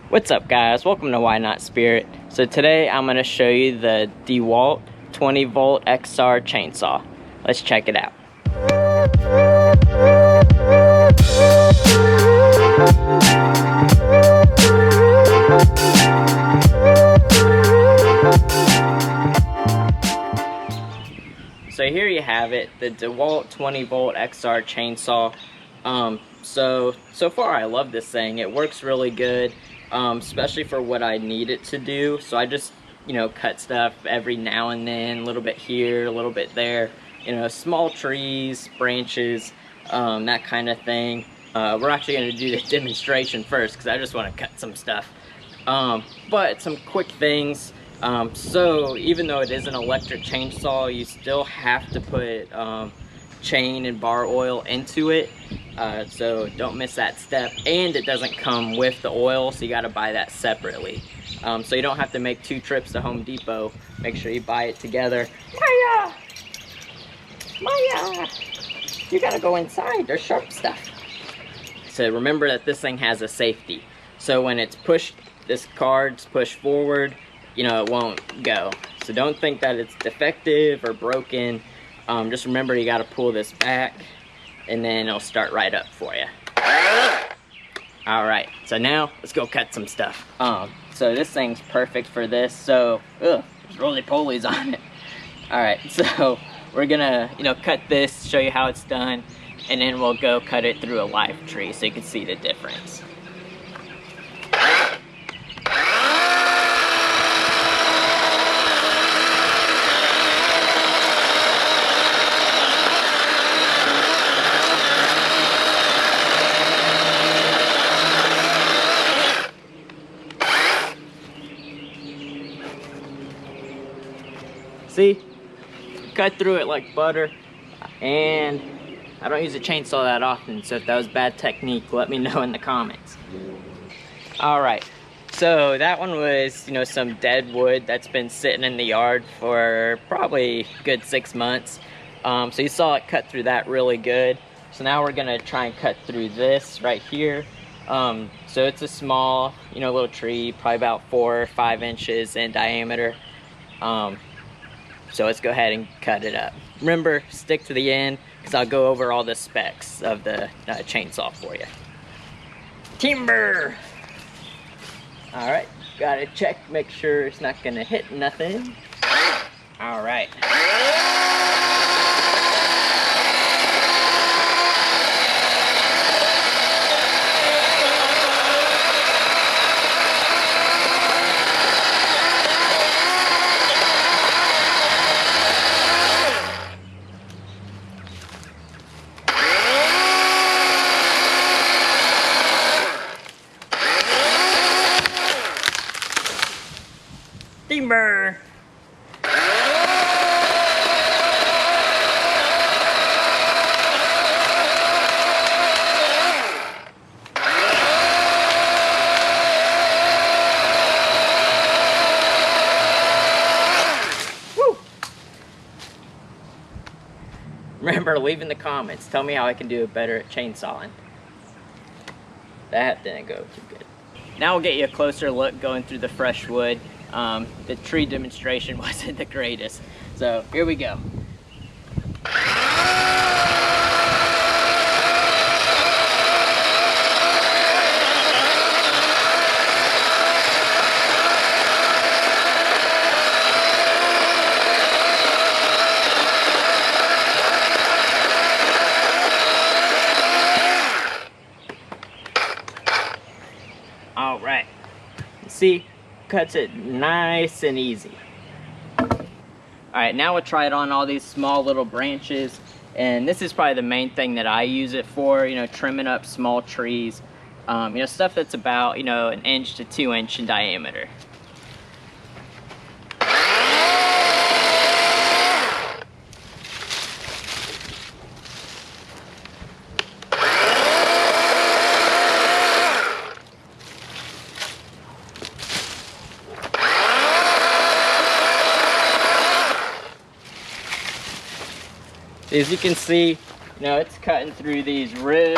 What's up guys, welcome to Why Not Spirit. So today I'm going to show you the DeWALT 20V XR chainsaw. Let's check it out. So here you have it, the DeWALT 20V XR chainsaw. So far I love this thing. It works really good. Especially for what I need it to do. So I just, cut stuff every now and then, a little bit here, a little bit there, small trees, branches, that kind of thing. We're actually going to do the demonstration first because I just want to cut some stuff. But some quick things. So even though it is an electric chainsaw, you still have to put chain and bar oil into it. So don't miss that step, and it doesn't come with the oil, so you got to buy that separately. So you don't have to make 2 trips to Home Depot. Make sure you buy it together. Maya, you gotta go inside, there's sharp stuff. So remember that this thing has a safety, so when it's pushed, this card's pushed forward, it won't go. So don't think that it's defective or broken. Just remember you got to pull this back and then it'll start right up for you. Alright, so now let's go cut some stuff. So this thing's perfect for this. So, there's roly-polies on it. Alright, so we're gonna, cut this, show you how it's done, and then we'll go cut it through a live tree so you can see the difference. See, cut through it like butter, and I don't use a chainsaw that often, so if that was bad technique, let me know in the comments. Alright, so that one was, some dead wood that's been sitting in the yard for probably a good 6 months. So you saw it cut through that really good. So now we're gonna try and cut through this right here. So it's a small, little tree, probably about 4 or 5 inches in diameter. So let's go ahead and cut it up. Remember, stick to the end, because I'll go over all the specs of the chainsaw for you. Timber! Alright, gotta check, make sure it's not gonna hit nothing. Alright. Timber! Woo! Remember, leave in the comments. Tell me how I can do it better at chainsawing. That didn't go too good. Now we'll get you a closer look going through the fresh wood. The tree demonstration wasn't the greatest, so here we go. All right, see, cuts it nice and easy. Alright, now we'll try it on all these small little branches, and this is probably the main thing that I use it for, trimming up small trees, stuff that's about, 1 inch to 2 inch in diameter. As you can see, it's cutting through these really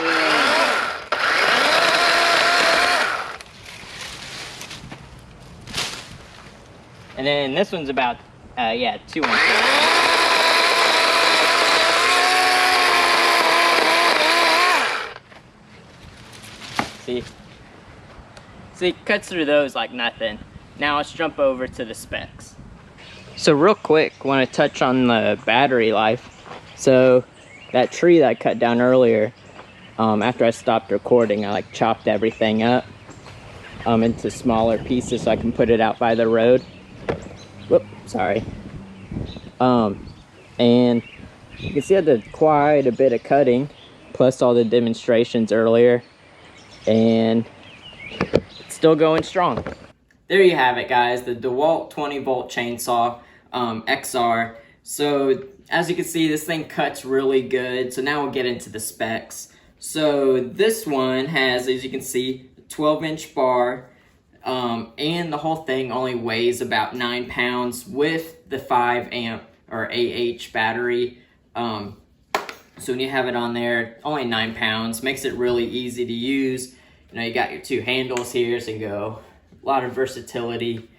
And then this one's about, yeah, 2 inches. See, it cuts through those like nothing. Now let's jump over to the specs. So real quick, want to touch on the battery life. So that tree that I cut down earlier, after I stopped recording, I like chopped everything up into smaller pieces so I can put it out by the road. Whoop, sorry. And you can see I did quite a bit of cutting, plus all the demonstrations earlier, and it's still going strong. There you have it, guys, the DeWALT 20-volt chainsaw XR. So as you can see, this thing cuts really good. So now we'll get into the specs. So this one has, as you can see, a 12-inch bar, and the whole thing only weighs about 9 pounds with the 5 amp or AH battery. So when you have it on there, only 9 pounds, makes it really easy to use. You know, you got your 2 handles here, so you go, a lot of versatility.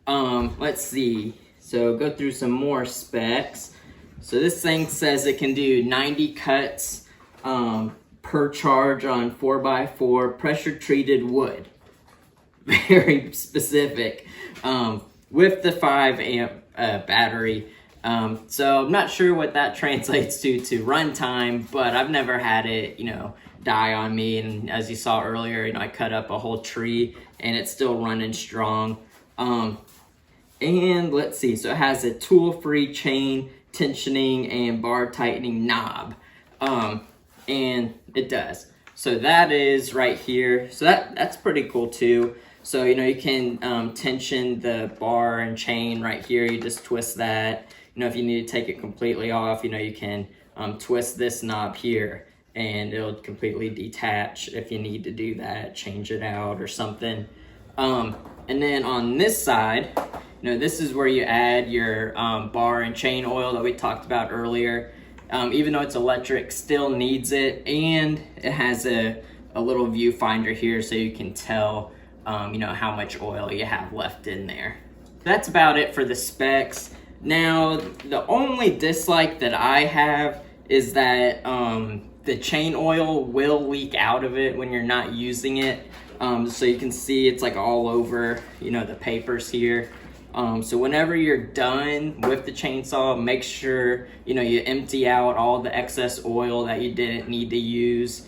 Let's see, so go through some more specs. So this thing says it can do 90 cuts per charge on 4x4 pressure treated wood. Very specific, with the 5 amp battery. So I'm not sure what that translates to runtime, but I've never had it, you know, die on me. And as you saw earlier, you know, I cut up a whole tree and it's still running strong. And let's see, so it has a tool-free chain tensioning and bar tightening knob, and it does. So that is right here. So that's pretty cool too. So, you know, you can tension the bar and chain right here. You just twist that. You know, if you need to take it completely off, you know, you can twist this knob here and it'll completely detach if you need to do that, change it out or something. And then on this side, you know, this is where you add your bar and chain oil that we talked about earlier. Even though it's electric, still needs it, and it has a little viewfinder here so you can tell you know, how much oil you have left in there. That's about it for the specs. Now, the only dislike that I have is that the chain oil will leak out of it when you're not using it. So you can see it's like all over, you know, the papers here. So whenever you're done with the chainsaw, make sure, you know, you empty out all the excess oil that you didn't need to use.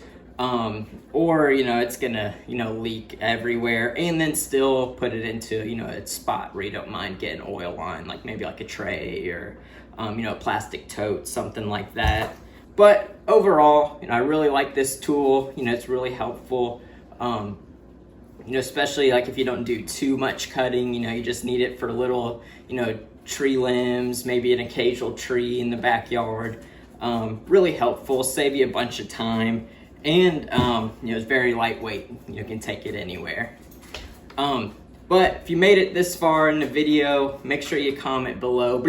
Or, you know, it's gonna, you know, leak everywhere, and then still put it into, you know, a spot where you don't mind getting oil on, like maybe like a tray or, you know, a plastic tote, something like that. But overall, you know, I really like this tool. You know, it's really helpful. You know, especially like if you don't do too much cutting, you know, you just need it for little, you know, tree limbs, maybe an occasional tree in the backyard. Really helpful, save you a bunch of time. And, you know, it's very lightweight. You can take it anywhere. But if you made it this far in the video, make sure you comment below.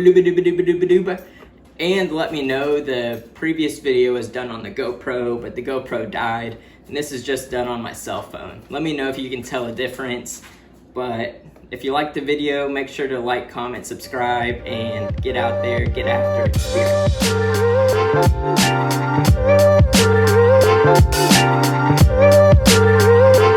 And let me know. The previous video was done on the GoPro, but the GoPro died. And this is just done on my cell phone. Let me know if you can tell a difference. But if you liked the video, make sure to like, comment, subscribe, and get out there, get after it.